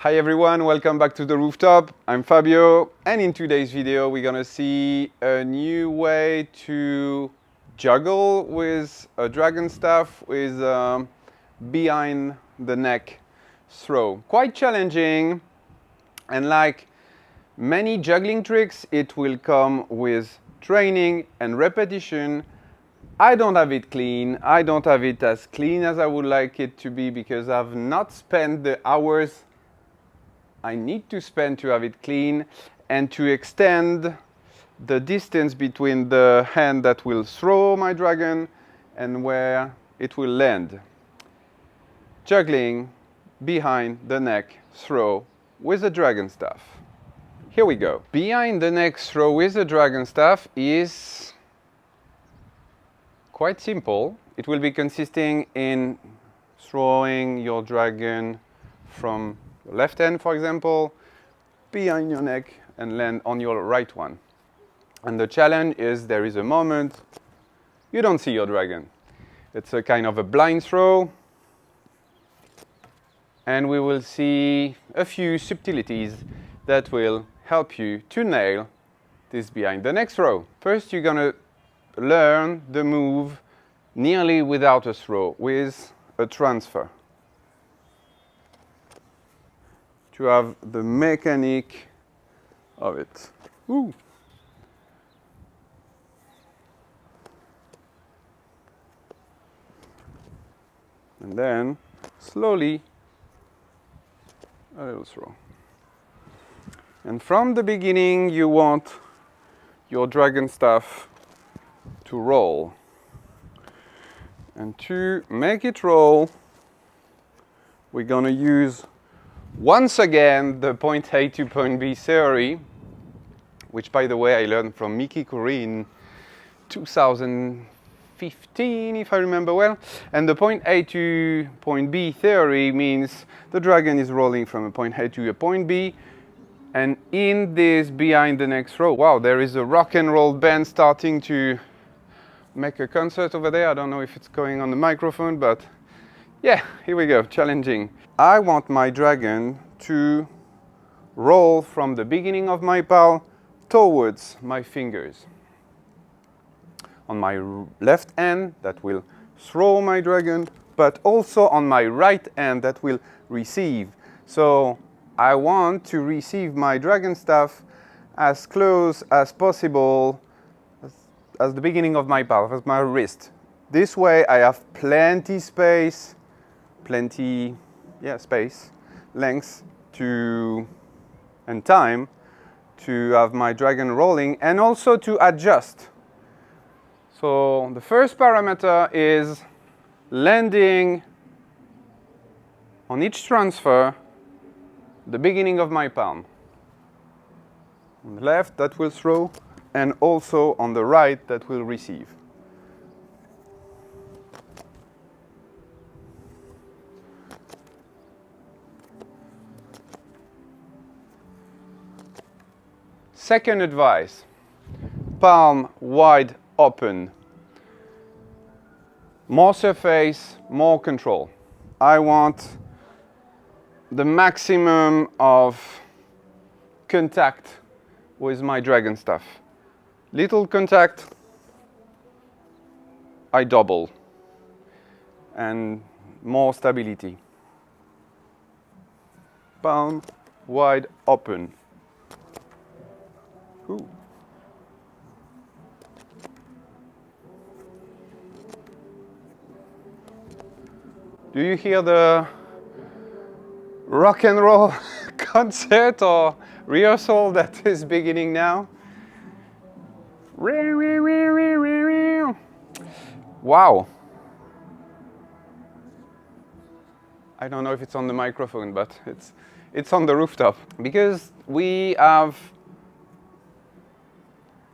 Hi everyone, welcome back to the rooftop. I'm Fabio, and in today's video we're gonna see a new way to juggle with a dragon staff with behind the neck throw. Quite challenging, and like many juggling tricks, it will come with training and repetition. I don't have it clean. I don't have it as clean as I would like it to be because I've not spent the hours I need to spend to have it clean and to extend the distance between the hand that will throw my dragon and where it will land. Juggling behind the neck throw with a dragon staff. Here we go. Behind the neck throw with a dragon staff is quite simple. It will be consisting in throwing your dragon from your left hand, for example, behind your neck and land on your right one. And the challenge is there is a moment you don't see your dragon. It's a kind of a blind throw, and we will see a few subtleties that will help you to nail this behind the neck throw. First, you're gonna learn the move nearly without a throw, with a transfer, to have the mechanic of it. Ooh. And then slowly a little throw. And from the beginning you want your dragon staff to roll. And to make it roll, we're gonna use once again the point A to point B theory, which by the way I learned from Mickey Curry in 2015, if I remember well. And the point A to point B theory means the dragon is rolling from a point A to a point B. And in this behind the neck throw, wow, there is a rock and roll band starting to make a concert over there. I don't know if it's going on the microphone, but yeah, here we go, challenging. I want my dragon to roll from the beginning of my paw towards my fingers. On my left hand, that will throw my dragon, but also on my right hand, that will receive. So I want to receive my dragon staff as close as possible as the beginning of my paw, as my wrist. This way I have plenty space, space, length and time to have my dragon rolling, and also to adjust. So the first parameter is landing on each transfer the beginning of my palm. On the left, that will throw, and also on the right, that will receive. Second advice, palm wide open. More surface, more control. I want the maximum of contact with my dragon staff. Little contact, I double. And more stability. Palm wide open. Ooh. Do you hear the rock and roll concert or rehearsal that is beginning now? Wow. I don't know if it's on the microphone, but it's on the rooftop. Because we have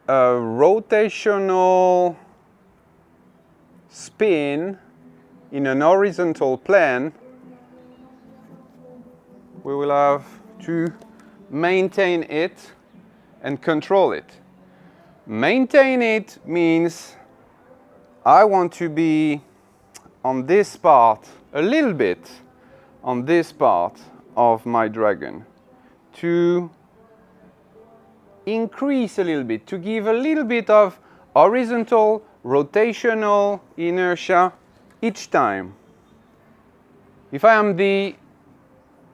a rotational spin in an horizontal plane, we will have to maintain it and control it. Maintain it means I want to be on this part, a little bit on this part of my dragon to increase a little bit, to give a little bit of horizontal, rotational inertia each time. If I am the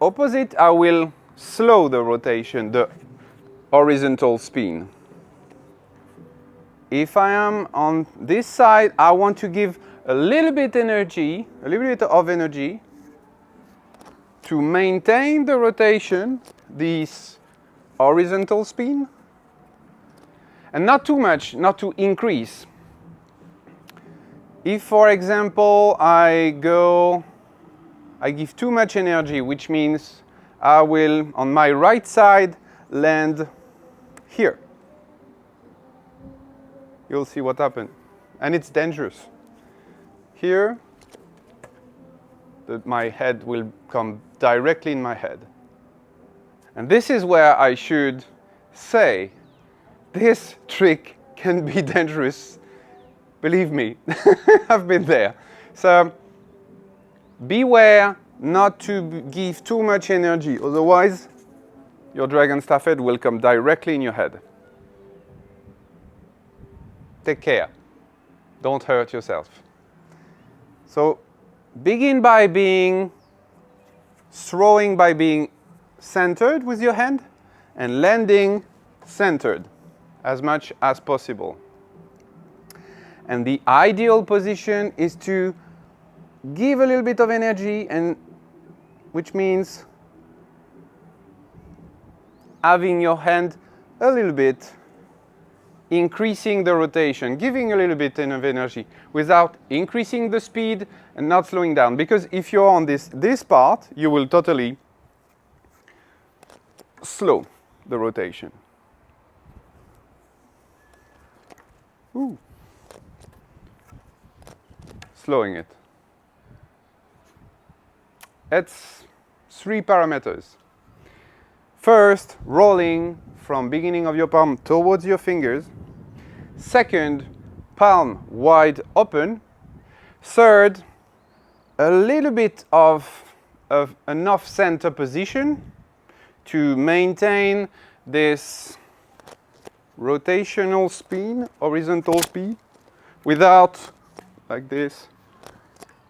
opposite, I will slow the rotation, the horizontal spin. If I am on this side, I want to give a little bit of energy to maintain the rotation, this horizontal spin, and not too much, not to increase. If, for example, I give too much energy, which means I will, on my right side, land here. You'll see what happened. And it's dangerous. Here, my head will come directly in my head. And this is where I should say, this trick can be dangerous. Believe me, I've been there. So beware not to give too much energy, otherwise your dragon staff head will come directly in your head. Take care. Don't hurt yourself. So begin by throwing by being centered with your hand and landing centered as much as possible. And the ideal position is to give a little bit of energy, and which means having your hand a little bit increasing the rotation, giving a little bit of energy without increasing the speed and not slowing down. Because if you're on this part, you will totally slow the rotation. Ooh. Slowing it. It's 3 parameters. First, rolling from beginning of your palm towards your fingers. Second, palm wide open. Third, a little bit of an off-center position to maintain this rotational spin, horizontal spin, without, like this,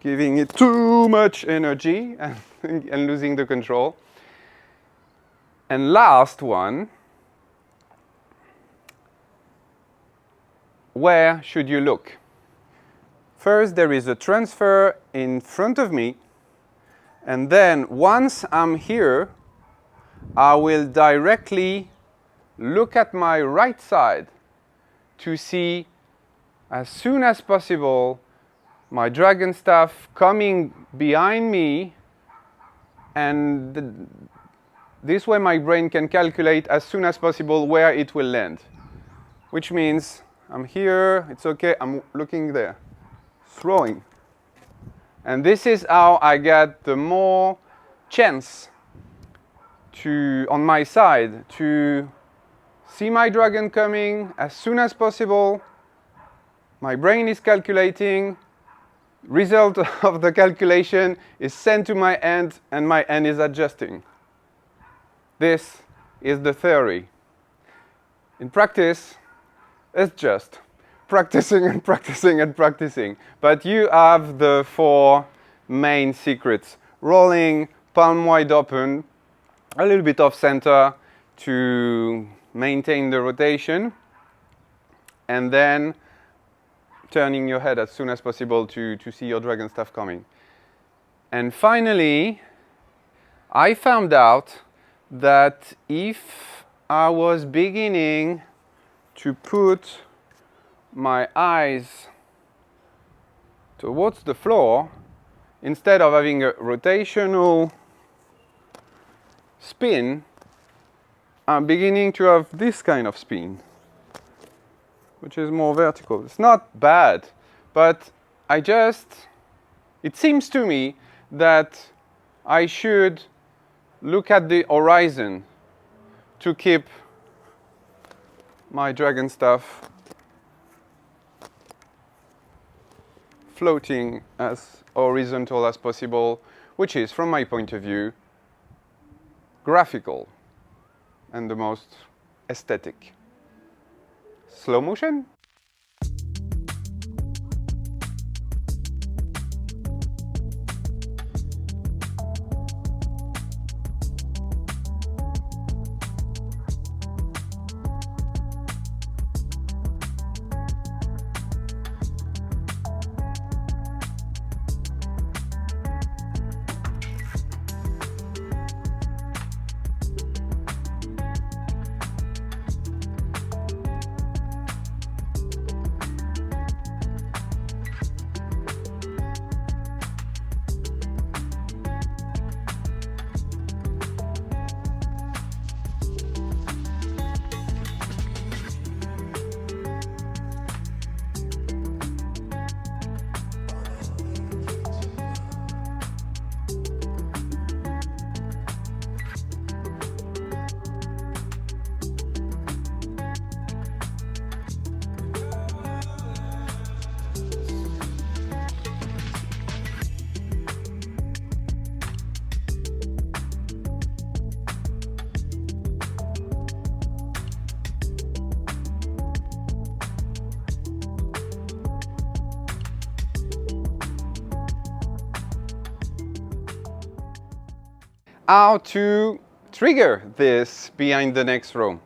giving it too much energy and losing the control. And last one, where should you look? First, there is a transfer in front of me, and then once I'm here, I will directly look at my right side to see, as soon as possible, my dragon staff coming behind me, and this way my brain can calculate as soon as possible where it will land. Which means I'm here, it's okay, I'm looking there, throwing. And this is how I get the more chance to, on my side, to see my dragon coming as soon as possible. My brain is calculating, result of the calculation is sent to my hand, and my hand is adjusting. This is the theory. In practice, it's just practicing and practicing and practicing. But you have the 4 main secrets. Rolling, palm wide open, a little bit off center to maintain the rotation, and then turning your head as soon as possible to see your dragon staff coming. And finally, I found out that if I was beginning to put my eyes towards the floor, instead of having a rotational spin, I'm beginning to have this kind of spin, which is more vertical. It's not bad, but it seems to me that I should look at the horizon to keep my dragon staff floating as horizontal as possible, which is, from my point of view, graphical and the most aesthetic. Slow motion. How to trigger this behind the next row.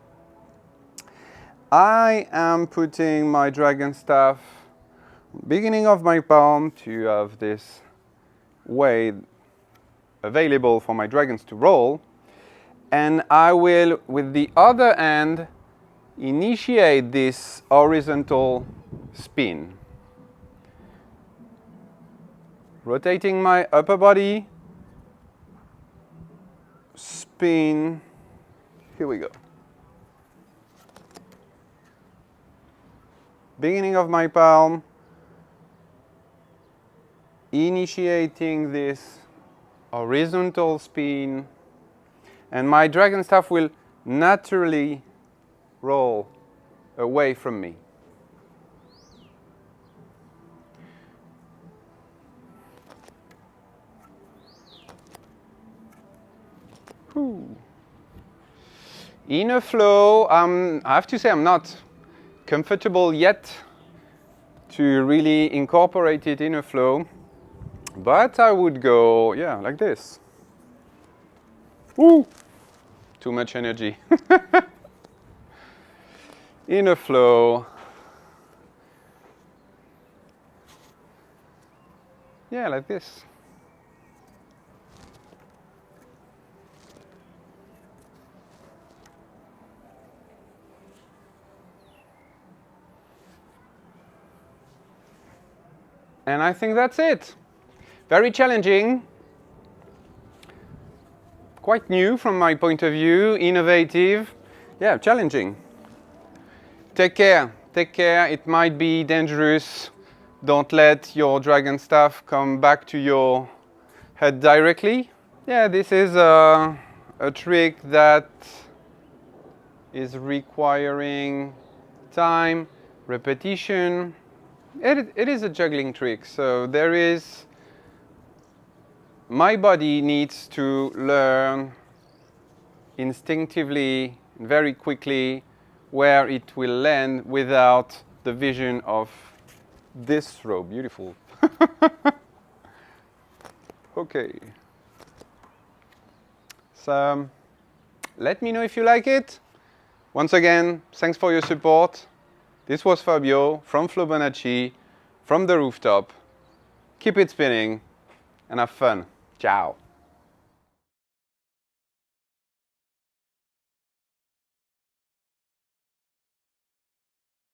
I am putting my dragon staff beginning of my palm to have this way available for my dragons to roll, and I will, with the other hand, initiate this horizontal spin, rotating my upper body, spin. Here we go. Beginning of my palm, initiating this horizontal spin, and my dragon staff will naturally roll away from me. Whew. In a flow, I have to say I'm not comfortable yet to really incorporate it in a flow, but I would go, yeah, like this. Woo! Too much energy. In a flow. Yeah, like this. And I think that's it. Very challenging, quite new from my point of view, innovative, yeah, challenging. Take care, it might be dangerous. Don't let your dragon staff come back to your head directly. Yeah, this is a trick that is requiring time, repetition. It is a juggling trick, so my body needs to learn instinctively, very quickly, where it will land without the vision of this row. Beautiful. Okay. So, let me know if you like it. Once again, thanks for your support. This was Fabio from Flowbonacci, from the rooftop. Keep it spinning and have fun. Ciao.